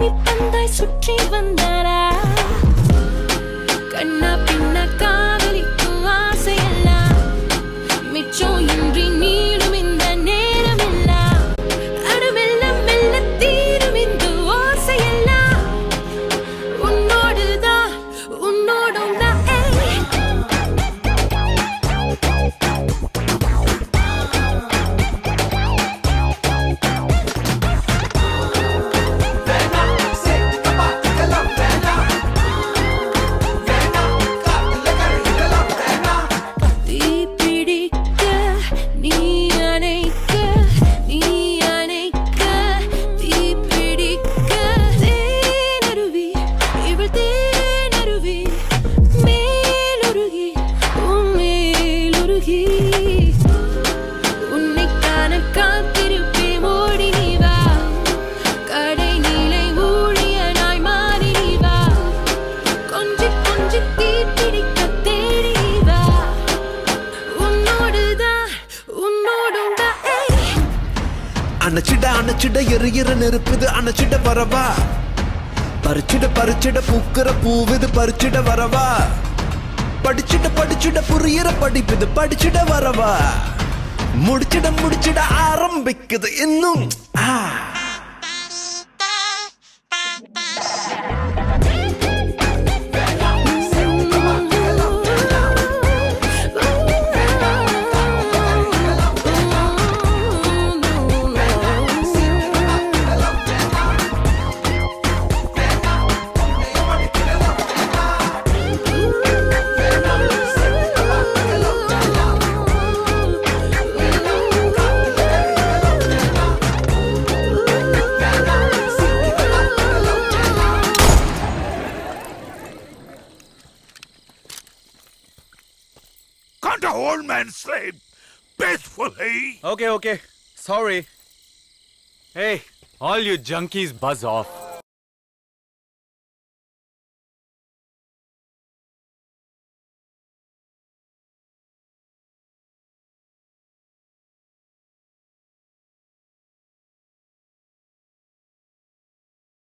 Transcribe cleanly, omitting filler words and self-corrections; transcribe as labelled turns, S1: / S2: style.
S1: பூமி பந்தாய் சுற்றி வந்தாரா கண்ணா பின்னா காதலிக்கும் ஆசையெல்லாம் மிச்சம் இன்றி நீளும் இந்த நேரமெல்லாம் அணுமெல்ல மெல்ல தீரும் இந்த ஓசையெல்லாம் உன்னோடுதான் உன்னோடும் தான்
S2: அணைச்சிட எரியிற நெருப்புது அணைச்சிட வரவா பறிச்சிட பூக்கிற பூவிது பறிச்சிட வரவா படிச்சிட புரியிற படிப்புது படிச்சிட வரவா முடிச்சிட ஆரம்பிக்குது இன்னும்
S3: Can't a old man sleep peacefully?
S4: Okay. Sorry. Hey, all you junkies buzz off.